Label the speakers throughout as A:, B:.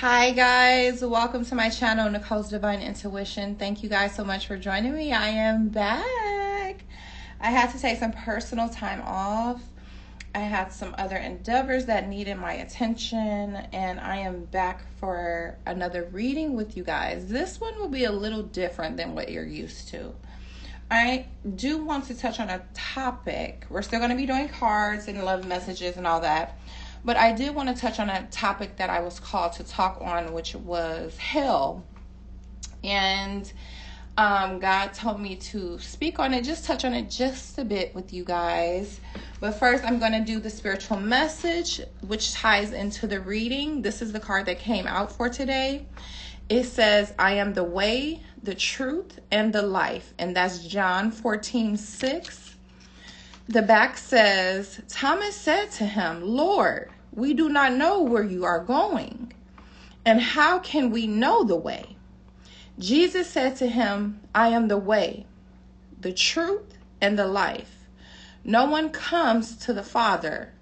A: Hi guys, welcome to my channel, Nicole's Divine Intuition. Thank you guys so much for joining me. I am back. I had to take some personal time off. I had some other endeavors that needed my attention, and I am back for another reading with you guys. This one will be a little different than what you're used to. I do want to touch on a topic. We're still going to be doing cards and love messages and all that. But I did want to touch on a topic that I was called to talk on, which was hell. And God told me to speak on it, just touch on it just a bit with you guys. But first, I'm going to do the spiritual message, which ties into the reading. This is the card that came out for today. It says, I am the way, the truth, and the life. And that's John 14:6. The back says, Thomas said to him, Lord, we do not know where you are going, and how can we know the way? Jesus said to him, I am the way, the truth, and the life. No one comes to the Father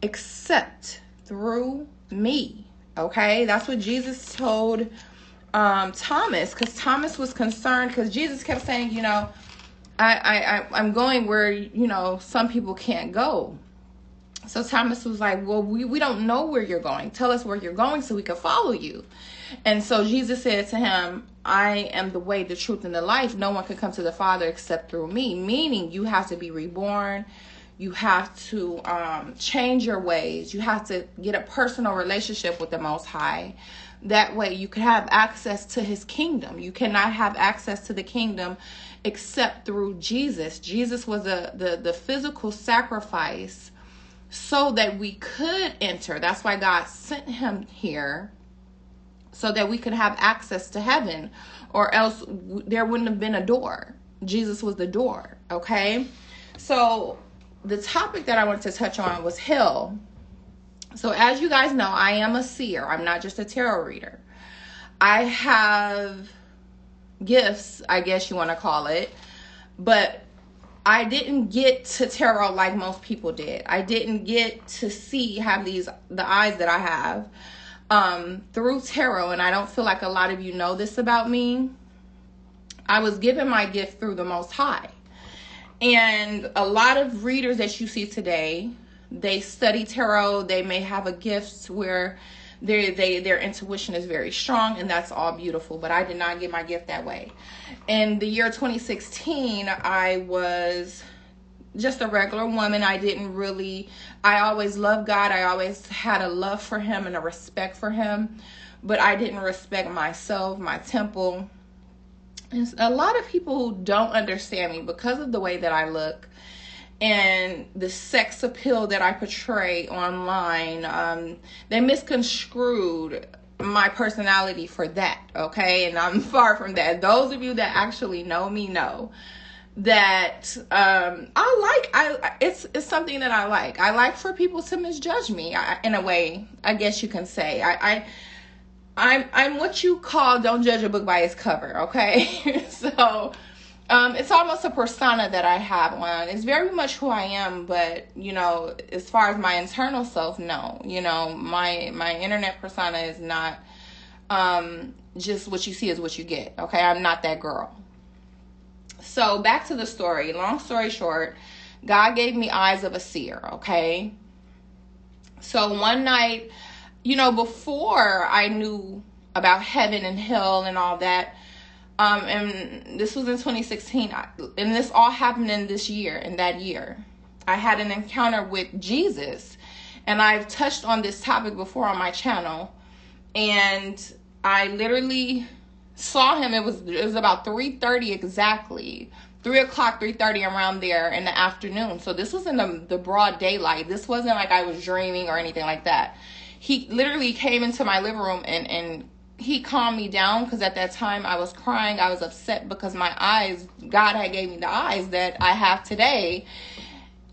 A: except through me. Okay, that's what Jesus told Thomas, because Thomas was concerned, because Jesus kept saying, I'm going where, some people can't go. So Thomas was like, well, we don't know where you're going. Tell us where you're going so we can follow you. And so Jesus said to him, I am the way, the truth, and the life. No one can come to the Father except through me. Meaning you have to be reborn. You have to change your ways. You have to get a personal relationship with the Most High. That way you can have access to his kingdom. You cannot have access to the kingdom except through Jesus. Jesus was the physical sacrifice so that we could enter. That's why God sent him here, so that we could have access to heaven, or else there wouldn't have been a door. Jesus was the door, okay? So the topic that I wanted to touch on was hell. So as you guys know, I am a seer. I'm not just a tarot reader. I have gifts, I guess you want to call it, but I didn't get to tarot like most people did. I didn't get to have the eyes that I have through tarot, and I don't feel like a lot of you know this about me. I was given my gift through the Most High. And a lot of readers that you see today, they study tarot. They may have a gift where their intuition is very strong, and that's all beautiful. But I did not get my gift that way. In the year 2016, I was just a regular woman. I always loved God. I always had a love for him and a respect for him. But I didn't respect myself, my temple. And a lot of people don't understand me because of the way that I look and the sex appeal that I portray online. They misconstrued my personality for that, okay? And I'm far from that. Those of you that actually know me know that it's something that I like. I like for people to misjudge me, in a way, I guess you can say. I'm what you call don't judge a book by its cover, okay? So it's almost a persona that I have on. It's very much who I am, but as far as my internal self, no. My internet persona is not just what you see is what you get, okay? I'm not that girl. So back to the story. Long story short, God gave me eyes of a seer, okay? So one night, before I knew about heaven and hell and all that, and this was in 2016, and this all happened in that year. I had an encounter with Jesus, and I've touched on this topic before on my channel, and I literally saw him. It was about 3:30 exactly, 3 o'clock, 3:30, around there in the afternoon. So this was in the broad daylight. This wasn't like I was dreaming or anything like that. He literally came into my living room and he calmed me down, because at that time I was crying. I was upset because my eyes, God had gave me the eyes that I have today.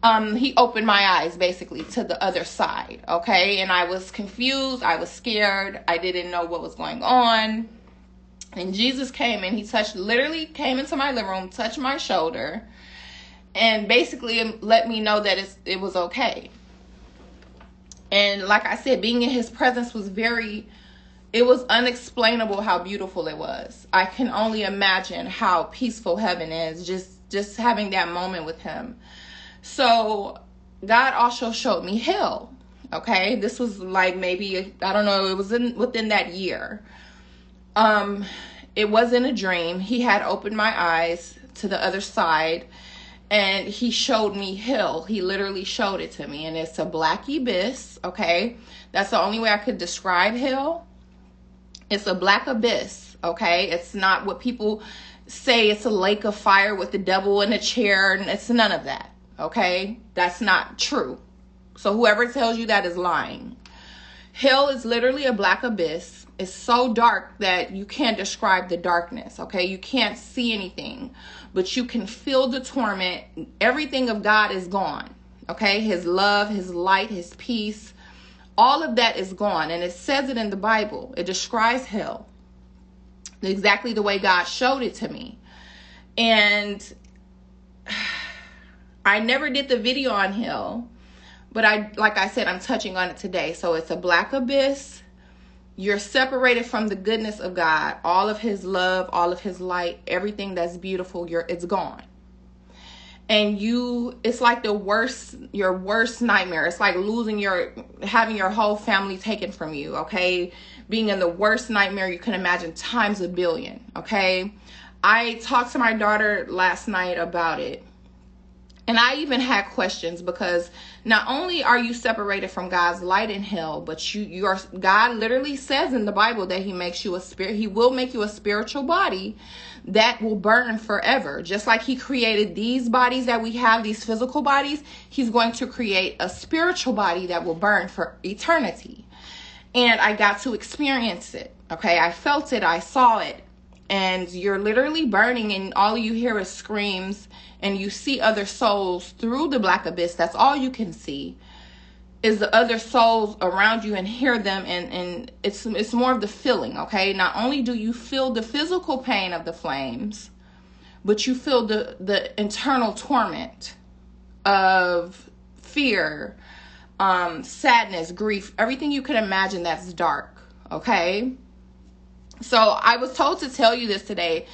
A: He opened my eyes basically to the other side, okay? And I was confused. I was scared. I didn't know what was going on. And Jesus came and he literally came into my living room, touched my shoulder, and basically let me know that it was okay. And like I said, being in his presence was it was unexplainable how beautiful it was. I can only imagine how peaceful heaven is, just having that moment with him. So God also showed me hell. Okay, this was like maybe, I don't know, it was within that year. It wasn't a dream. He had opened my eyes to the other side, and he showed me hell. He literally showed it to me, and it's a black abyss. Okay, that's the only way I could describe hell. It's a black abyss. Okay, it's not what people say. It's a lake of fire with the devil in a chair, and it's none of that. Okay, that's not true. So whoever tells you that is lying. Hell is literally a black abyss. It's so dark that you can't describe the darkness, okay? You can't see anything, but you can feel the torment. Everything of God is gone, okay? His love, his light, his peace, all of that is gone. And it says it in the Bible. It describes hell exactly the way God showed it to me. And I never did the video on hell, but like I said, I'm touching on it today. So it's a black abyss. You're separated from the goodness of God, all of his love, all of his light, everything that's beautiful, it's gone. And it's like your worst nightmare. It's like having your whole family taken from you, okay? Being in the worst nightmare you can imagine times a billion, okay? I talked to my daughter last night about it. And I even had questions, because not only are you separated from God's light in hell, but God literally says in the Bible that he makes you a spirit. He will make you a spiritual body that will burn forever. Just like he created these bodies that we have, these physical bodies, he's going to create a spiritual body that will burn for eternity. And I got to experience it. Okay, I felt it. I saw it. And you're literally burning, and all you hear is screams, and you see other souls through the black abyss. That's all you can see, is the other souls around you, and hear them. And it's more of the feeling, okay? Not only do you feel the physical pain of the flames, but you feel the internal torment of fear, sadness, grief, everything you could imagine that's dark, okay? So I was told to tell you this today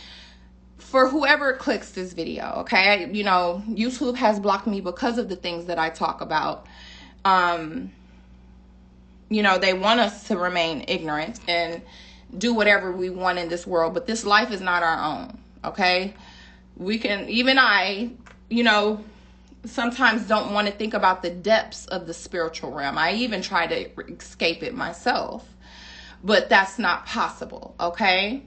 A: for whoever clicks this video, okay? You know, YouTube has blocked me because of the things that I talk about. You know, they want us to remain ignorant and do whatever we want in this world, but this life is not our own, okay? Even I, you know, sometimes don't want to think about the depths of the spiritual realm. I even try to escape it myself. But that's not possible, okay?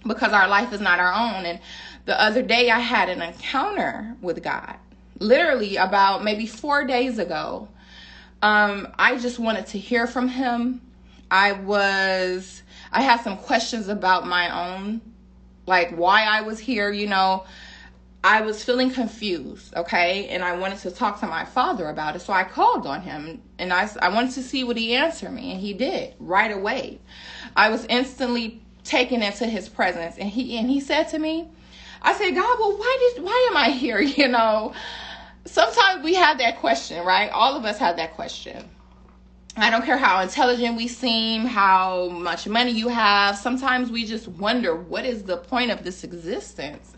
A: Because our life is not our own. And the other day I had an encounter with God. Literally about maybe 4 days ago. I just wanted to hear from him. I had some questions about my own, like why I was here, you know. I was feeling confused, okay? And I wanted to talk to my father about it. So I called on him, and I wanted to see what he answered me, and he did right away. I was instantly taken into his presence, and he said to me, I said, God, well, why am I here? You know, sometimes we have that question, right? All of us have that question. I don't care how intelligent we seem, how much money you have. Sometimes we just wonder, what is the point of this existence?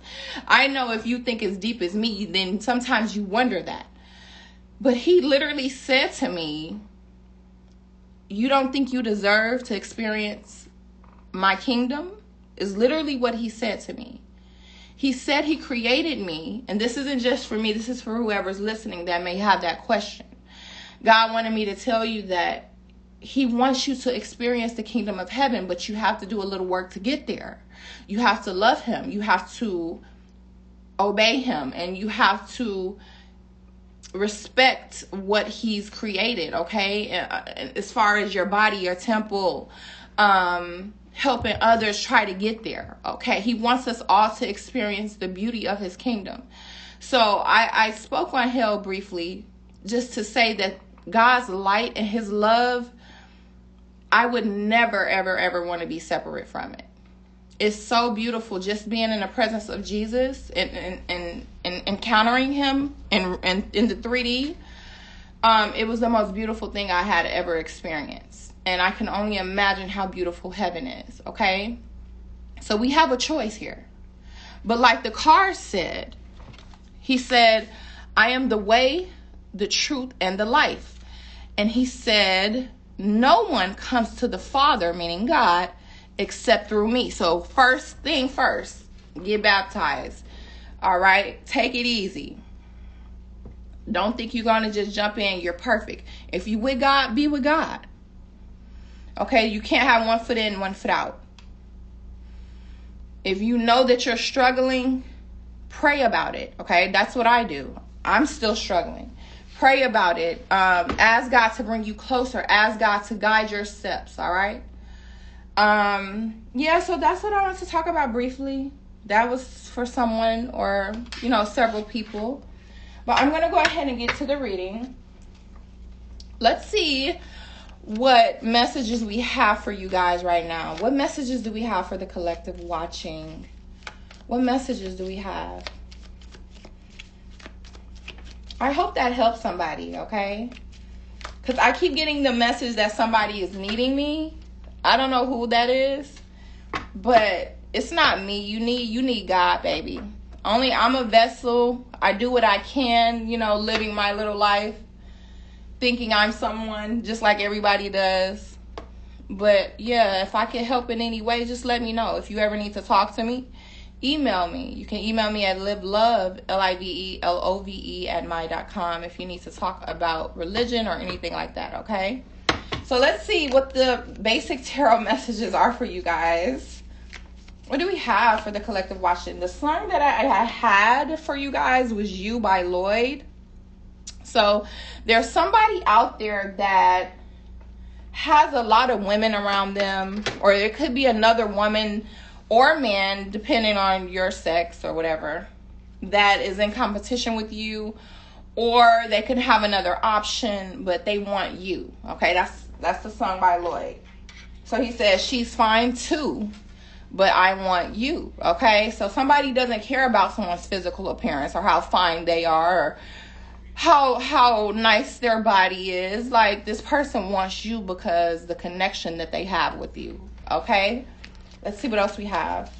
A: I know if you think as deep as me, then sometimes you wonder that. But he literally said to me, you don't think you deserve to experience my kingdom? Is literally what he said to me. He said he created me, and this isn't just for me, this is for whoever's listening that may have that question. God wanted me to tell you that he wants you to experience the kingdom of heaven, but you have to do a little work to get there. You have to love him. You have to obey him, and you have to respect what he's created, okay? As far as your body, your temple, helping others try to get there, okay? He wants us all to experience the beauty of his kingdom. So I spoke on hell briefly just to say that God's light and his love, I would never, ever, ever want to be separate from it. It's so beautiful just being in the presence of Jesus and encountering him in the 3D. It was the most beautiful thing I had ever experienced. And I can only imagine how beautiful heaven is, okay? So we have a choice here. But like the car said, he said, I am the way, the truth, and the life. And he said, no one comes to the Father, meaning God, except through me. So first thing first, get baptized. All right? Take it easy. Don't think you're going to just jump in. You're perfect. If you with God, be with God. Okay? You can't have one foot in, one foot out. If you know that you're struggling, pray about it. Okay? That's what I do. I'm still struggling. Pray about it. Ask God to bring you closer. Ask God to guide your steps. All right? Yeah, so that's what I want to talk about briefly. That was for someone or, several people. But I'm going to go ahead and get to the reading. Let's see what messages we have for you guys right now. What messages do we have for the collective watching? What messages do we have? I hope that helps somebody, okay? Because I keep getting the message that somebody is needing me. I don't know who that is, but it's not me. You need God, baby. Only I'm a vessel. I do what I can, living my little life, thinking I'm someone just like everybody does. But yeah, if I can help in any way, just let me know. If you ever need to talk to me, email me. You can email me at livelove, LIVELOVE @my.com if you need to talk about religion or anything like that, okay? So let's see what the basic tarot messages are for you guys. What do we have for the collective watching? The song that I had for you guys was You by Lloyd. So there's somebody out there that has a lot of women around them, or it could be another woman or man, depending on your sex or whatever, that is in competition with you, or they could have another option, but they want you. Okay, that's the song by Lloyd. So he says, she's fine too, but I want you. Okay, so somebody doesn't care about someone's physical appearance or how fine they are or how nice their body is. Like, this person wants you because the connection that they have with you. Okay, let's see what else we have.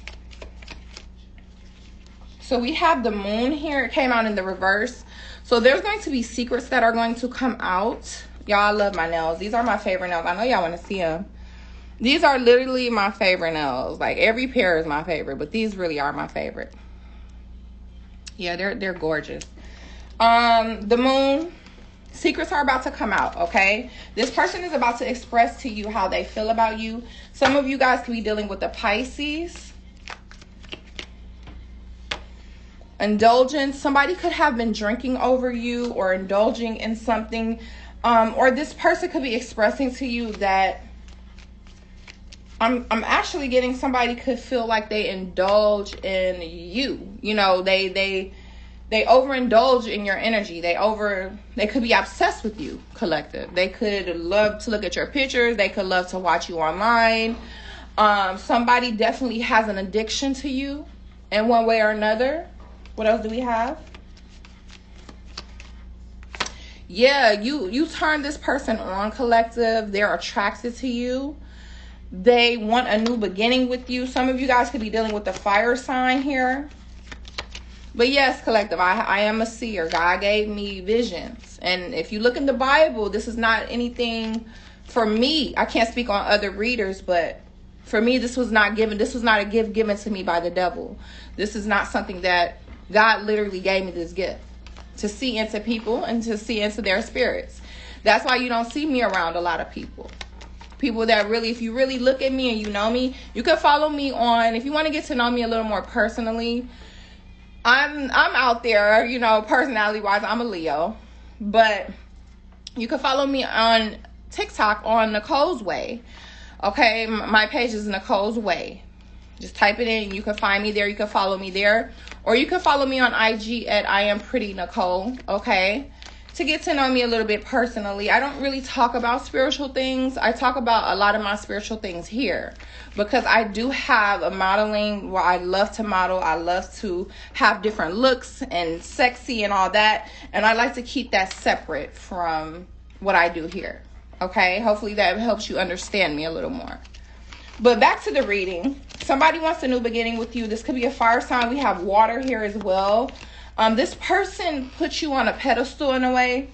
A: So we have the moon here. It came out in the reverse. So there's going to be secrets that are going to come out. Y'all, I love my nails. These are my favorite nails. I know y'all want to see them. These are literally my favorite nails. Like, every pair is my favorite, but these really are my favorite. Yeah, they're gorgeous. The moon, secrets are about to come out, okay? This person is about to express to you how they feel about you. Some of you guys could be dealing with the Pisces. Indulgence. Somebody could have been drinking over you or indulging in something. Or this person could be expressing to you that I'm actually getting somebody could feel like they indulge in you. They overindulge in your energy. They could be obsessed with you, collective. They could love to look at your pictures. They could love to watch you online. Somebody definitely has an addiction to you in one way or another. What else do we have? Yeah, you turn this person on, collective. They're attracted to you. They want a new beginning with you. Some of you guys could be dealing with the fire sign here. But yes, collective, I am a seer. God gave me visions. And if you look in the Bible, this is not anything for me. I can't speak on other readers, but for me, this was not given. This was not a gift given to me by the devil. This is not something that God literally gave me this gift to see into people and to see into their spirits. That's why you don't see me around a lot of people. People that really, if you really look at me and you know me, you can follow me on, if you want to get to know me a little more personally, I'm out there, personality wise, I'm a Leo, but you can follow me on TikTok on Nicole's Way. Okay, my page is Nicole's Way. Just type it in. You can find me there. You can follow me there, or you can follow me on IG at I am pretty Nicole. Okay, to get to know me a little bit personally, I don't really talk about spiritual things. I talk about a lot of my spiritual things here because I do have a modeling where I love to model. I love to have different looks and sexy and all that. And I like to keep that separate from what I do here. Okay, hopefully that helps you understand me a little more. But back to the reading. Somebody wants a new beginning with you. This could be a fire sign. We have water here as well. This person puts you on a pedestal in a way.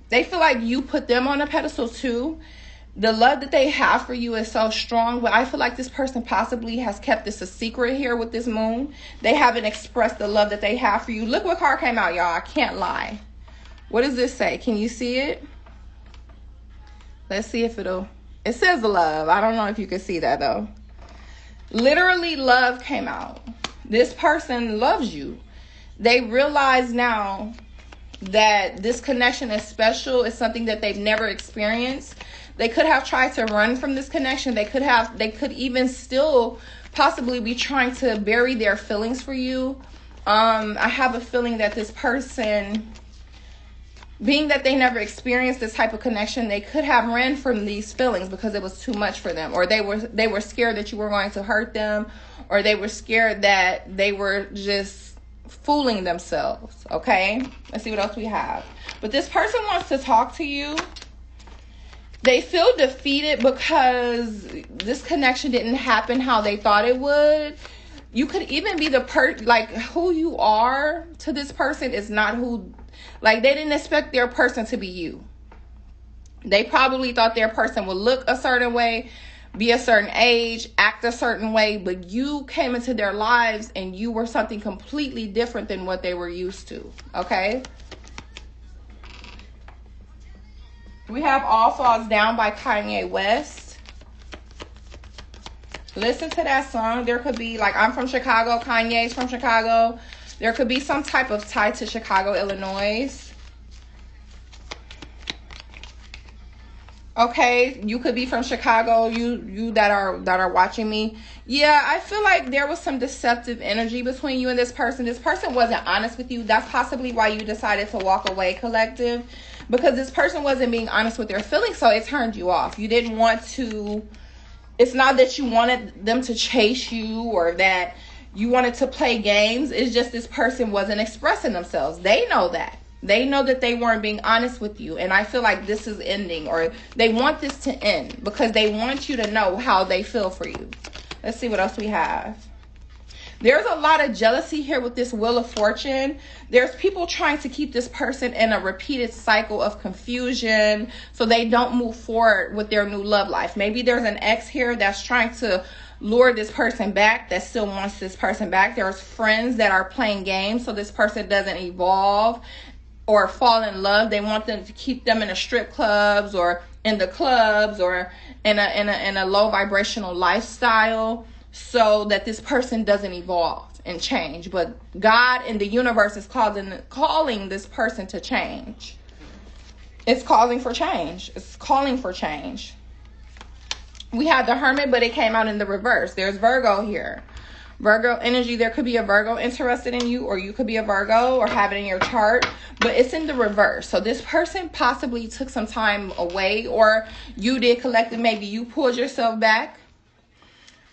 A: They feel like you put them on a pedestal too. The love that they have for you is so strong, but I feel like this person possibly has kept this a secret here with this moon. They haven't expressed the love that they have for you. Look what card came out, y'all. I can't lie. What does this say? Can you see it? Let's see if it says love. I don't know if you can see that though. Literally love came out. This person loves you. They realize now that this connection is special. It's something that they've never experienced. They could have tried to run from this connection. They could even still possibly be trying to bury their feelings for you. I have a feeling that this person, being that they never experienced this type of connection, they could have ran from these feelings because it was too much for them, or they were scared that you were going to hurt them, or they were scared that they were just fooling themselves. Okay, let's see what else we have. But this person wants to talk to you. They feel defeated because this connection didn't happen how they thought it would. You could even be like who you are to this person is not who, like they didn't expect their person to be you. They probably thought their person would look a certain way, be a certain age, act a certain way, but you came into their lives and you were something completely different than what they were used to. Okay. We have All Falls Down by Kanye West. Listen to that song. There could be, like, I'm from Chicago. Kanye's from Chicago. There could be some type of tie to Chicago, Illinois. Okay, you could be from Chicago, you that are watching me. Yeah, I feel like there was some deceptive energy between you and this person. This person wasn't honest with you. That's possibly why you decided to walk away, collective. Because this person wasn't being honest with their feelings, so it turned you off. You didn't want to, it's not that you wanted them to chase you or that you wanted to play games. It's just this person wasn't expressing themselves. They know that. They know that they weren't being honest with you. And I feel like this is ending, or they want this to end because they want you to know how they feel for you. Let's see what else we have. There's a lot of jealousy here with this Wheel of Fortune. There's people trying to keep this person in a repeated cycle of confusion so they don't move forward with their new love life. Maybe there's an ex here that's trying to lure this person back, that still wants this person back. There's friends that are playing games so this person doesn't evolve or fall in love. They want them to keep them in the strip clubs or in the clubs or in a low vibrational lifestyle so that this person doesn't evolve and change. But God and the universe is calling this person to change. It's calling for change. It's calling for change. We had the Hermit, but it came out in the reverse. There's Virgo here. Virgo energy, there could be a Virgo interested in you, or you could be a Virgo or have it in your chart, but it's in the reverse. So this person possibly took some time away, or you did, collective. Maybe you pulled yourself back,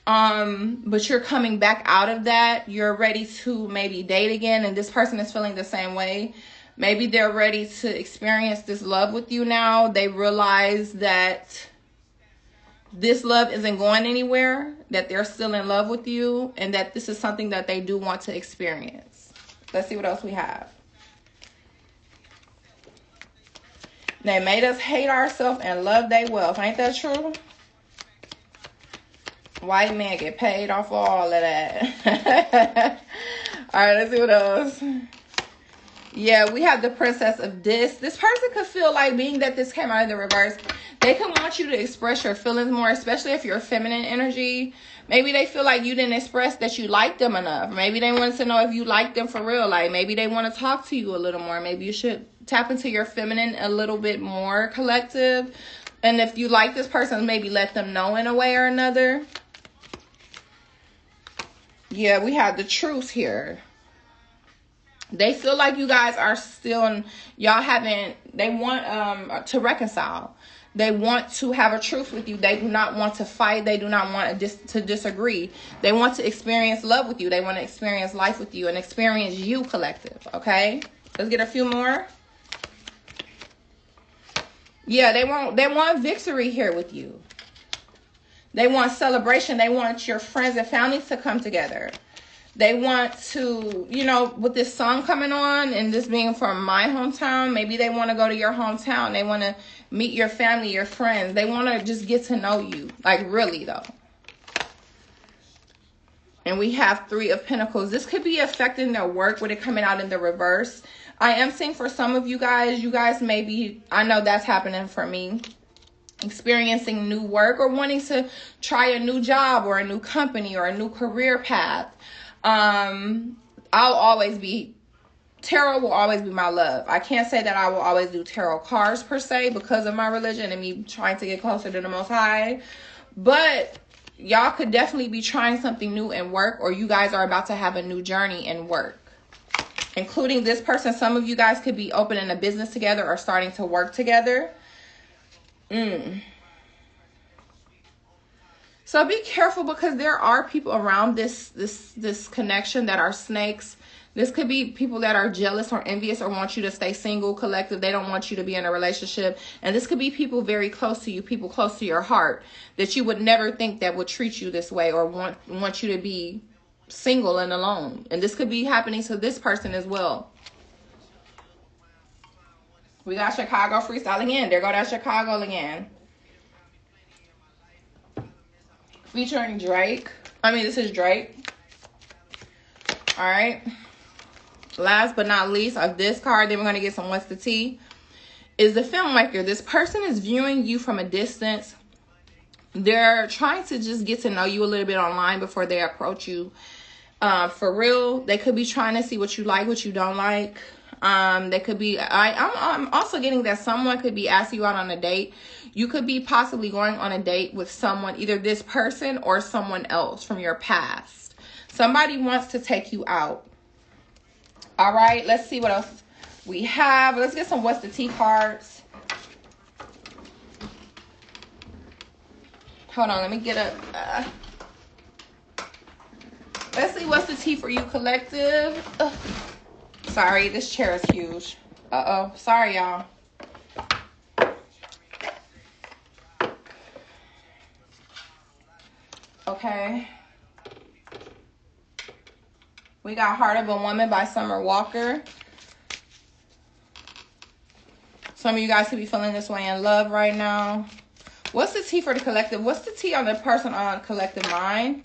A: but you're coming back out of that. You're ready to maybe date again, and this person is feeling the same way. Maybe they're ready to experience this love with you now. They realize that this love isn't going anywhere, that they're still in love with you, and that this is something that they do want to experience. Let's see what else we have. They made us hate ourselves and love their wealth. Ain't that true? White men get paid off for all of that. All right, let's see what else. Yeah, we have the Princess of This. This person could feel like, being that this came out of the reverse, they can want you to express your feelings more, especially if you're feminine energy. Maybe they feel like you didn't express that you like them enough. Maybe they wanted to know if you like them for real. Like, maybe they want to talk to you a little more. Maybe you should tap into your feminine a little bit more, collective. And if you like this person, maybe let them know in a way or another. Yeah, we have the Truth here. They feel like you guys are still, y'all haven't, they want to reconcile. They want to have a truce with you. They do not want to fight. They do not want to disagree. They want to experience love with you. They want to experience life with you and experience you, collective. Okay? Let's get a few more. Yeah, they want victory here with you. They want celebration. They want your friends and family to come together. They want to, you know, with this song coming on and this being from my hometown, maybe they want to go to your hometown. They want to meet your family, your friends. They want to just get to know you. Like, really, though. And we have 3 of Pentacles. This could be affecting their work with it coming out in the reverse. I am seeing for some of you guys maybe, I know that's happening for me, experiencing new work or wanting to try a new job or a new company or a new career path. I'll always be, tarot will always be my love. I can't say that I will always do tarot cards per se because of my religion and me trying to get closer to the Most High. But y'all could definitely be trying something new in work, or you guys are about to have a new journey in work. Including this person, some of you guys could be opening a business together or starting to work together. So be careful, because there are people around this connection that are snakes. This could be people that are jealous or envious or want you to stay single, collective. They don't want you to be in a relationship. And this could be people very close to you, people close to your heart, that you would never think that would treat you this way or want you to be single and alone. And this could be happening to this person as well. We got Chicago freestyle again. There go that Chicago again. Featuring Drake. This is Drake. All right. Last but not least of this card, then we're going to get some what's the tea, is the filmmaker. This person is viewing you from a distance. They're trying to just get to know you a little bit online before they approach you. For real, they could be trying to see what you like, what you don't like. They could be, I'm also getting that someone could be asking you out on a date. You could be possibly going on a date with someone, either this person or someone else from your past. Somebody wants to take you out. All right, let's see what else we have. Let's get some what's the tea cards. Hold on, let me get up. Let's see what's the tea for you, collective. Ugh. Sorry, this chair is huge. Uh-oh. Sorry, y'all. Okay. We got Heart of a Woman by Summer Walker. Some of you guys could be feeling this way in love right now. What's the tea for the collective? What's the tea on the person on collective mind?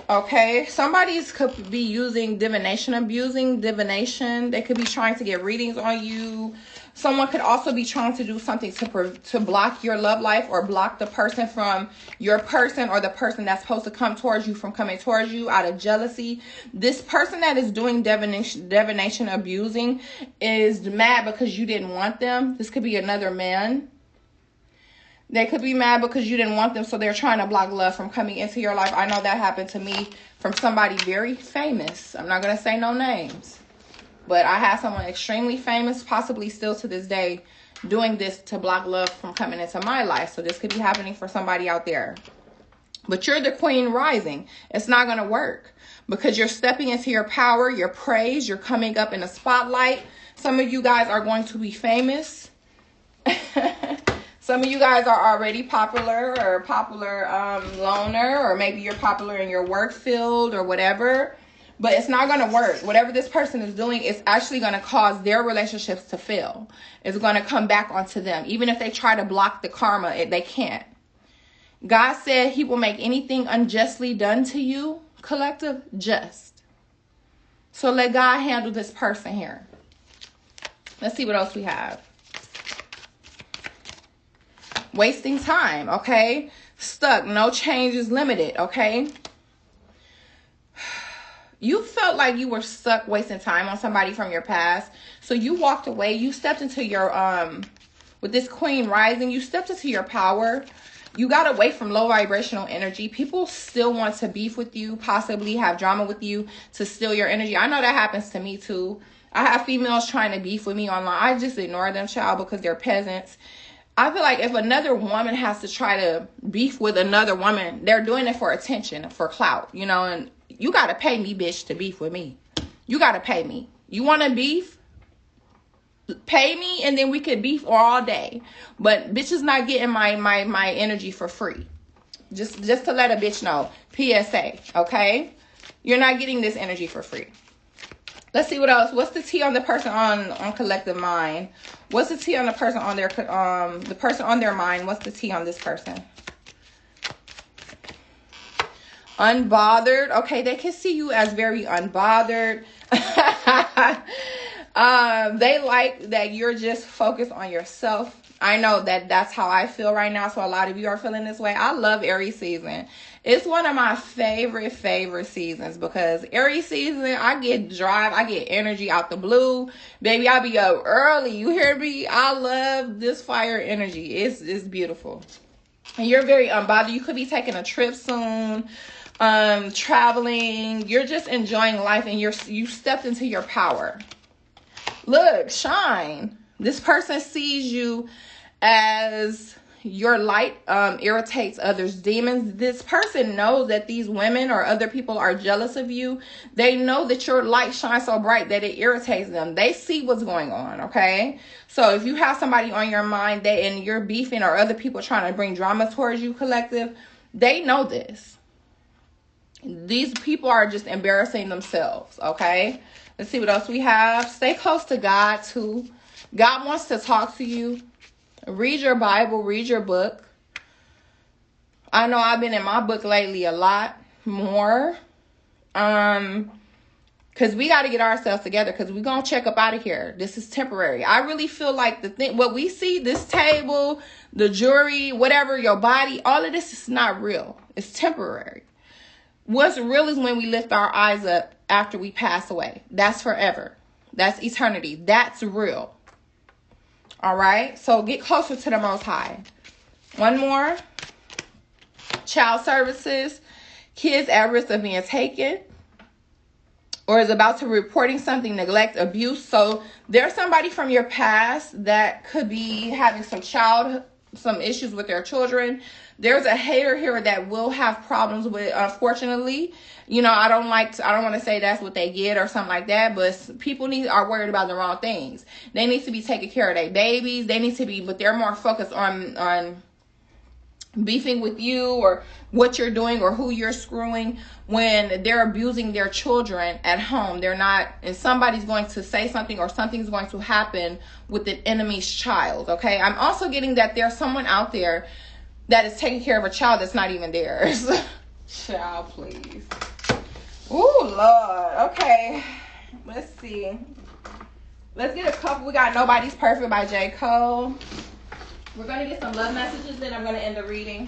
A: Okay, somebody's could be using divination, abusing divination. They could be trying to get readings on you. Someone could also be trying to do something to block your love life or block the person from your person, or the person that's supposed to come towards you from coming towards you out of jealousy. This person that is doing divination, abusing is mad because you didn't want them. This could be another man. They could be mad because you didn't want them, so they're trying to block love from coming into your life. I know that happened to me from somebody very famous. I'm not going to say no names. But I have someone extremely famous, possibly still to this day, doing this to block love from coming into my life. So this could be happening for somebody out there. But you're the queen rising. It's not going to work because you're stepping into your power, your praise. You're coming up in the spotlight. Some of you guys are going to be famous. Some of you guys are already popular or popular loner, or maybe you're popular in your work field or whatever. But it's not going to work. Whatever this person is doing is actually going to cause their relationships to fail. It's going to come back onto them. Even if they try to block the karma, they can't. God said he will make anything unjustly done to you, collective, just. So let God handle this person here. Let's see what else we have. Wasting time, okay? Stuck, no change is limited, okay? You felt like you were stuck wasting time on somebody from your past. So you walked away. You stepped into your, with this queen rising, you stepped into your power. You got away from low vibrational energy. People still want to beef with you, possibly have drama with you to steal your energy. I know that happens to me too. I have females trying to beef with me online. I just ignore them, child, because they're peasants. I feel like if another woman has to try to beef with another woman, they're doing it for attention, for clout, you know, and you got to pay me, bitch, to beef with me. You got to pay me. You want to beef? Pay me, and then we could beef all day. But bitch is not getting my energy for free. Just to let a bitch know. PSA, okay? You're not getting this energy for free. Let's see what else. What's the tea on the person on collective mind? What's the tea on the person on their the person on their mind? What's the tea on this person? Unbothered. Okay, they can see you as very unbothered. They like that you're just focused on yourself. I know that that's how I feel right now. So a lot of you are feeling this way. I love Aries season. It's one of my favorite seasons because Aries season, I get drive, I get energy out the blue. Baby, I'll be up early. You hear me? I love this fire energy. It's beautiful. And you're very unbothered. You could be taking a trip soon, traveling. You're just enjoying life, and you stepped into your power. Look, shine. This person sees you as your light irritates others' demons. This person knows that these women or other people are jealous of you. They know that your light shines so bright that it irritates them. They see what's going on, okay? So if you have somebody on your mind and you're beefing, or other people trying to bring drama towards you, collective, they know this. These people are just embarrassing themselves, okay? Let's see what else we have. Stay close to God too. God wants to talk to you. Read your Bible, read your book. I know I've been in my book lately a lot more. Because we got to get ourselves together, because we're going to check up out of here. This is temporary. I really feel like what we see, this table, the jewelry, whatever, your body, all of this is not real. It's temporary. What's real is when we lift our eyes up after we pass away. That's forever. That's eternity. That's real. All right. So get closer to the Most High. One more. Child services. Kids at risk of being taken, or is about to reporting something, neglect, abuse. So there's somebody from your past that could be having some issues with their children. There's a hater here that will have problems with, unfortunately. You know, I don't want to say that's what they get or something like that, but people are worried about the wrong things. They need to be taking care of their babies. But they're more focused on beefing with you or what you're doing or who you're screwing when they're abusing their children at home. They're not, and somebody's going to say something or something's going to happen with an enemy's child, okay? I'm also getting that there's someone out there that is taking care of a child that's not even theirs. Child, please. Ooh, Lord. Okay. Let's see. Let's get a couple. We got Nobody's Perfect by J. Cole. We're going to get some love messages, then I'm going to end the reading.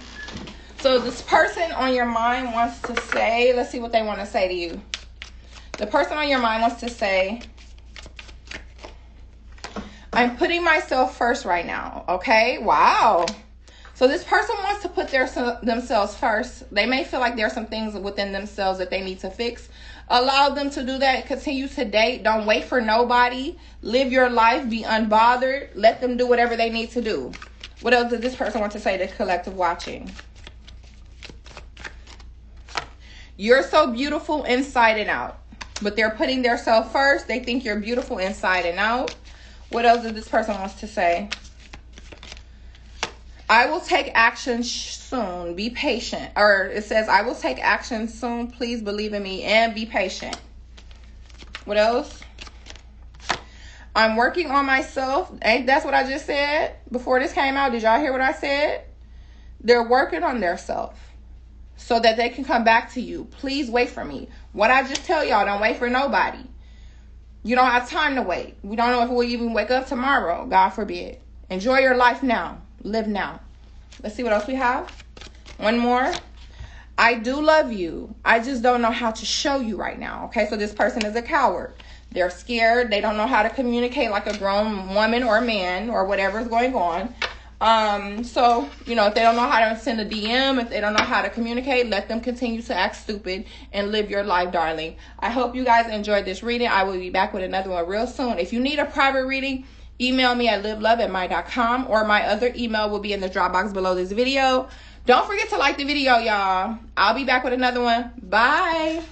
A: So this person on your mind wants to say, let's see what they want to say to you. The person on your mind wants to say, I'm putting myself first right now. Okay? Wow. So this person wants to put themselves first. They may feel like there are some things within themselves that they need to fix. Allow them to do that. Continue to date. Don't wait for nobody. Live your life. Be unbothered. Let them do whatever they need to do. What else does this person want to say to collective watching? You're so beautiful inside and out. But they're putting themselves first. They think you're beautiful inside and out. What else does this person wants to say? I will take action soon. Be patient. Or it says, I will take action soon. Please believe in me and be patient. What else? I'm working on myself. Ain't that's what I just said before this came out? Did y'all hear what I said? They're working on their self so that they can come back to you. Please wait for me. What I just tell y'all, don't wait for nobody. You don't have time to wait. We don't know if we'll even wake up tomorrow. God forbid. Enjoy your life now. Live now. Let's see what else we have. One more. I do love you. I just don't know how to show you right now. Okay, so this person is a coward. They're scared. They don't know how to communicate like a grown woman or man or whatever is going on. So, you know, if they don't know how to send a DM, if they don't know how to communicate, let them continue to act stupid and live your life, darling. I hope you guys enjoyed this reading. I will be back with another one real soon. If you need a private reading, email me at livelove@my.com, or my other email will be in the drop box below this video. Don't forget to like the video, y'all. I'll be back with another one. Bye.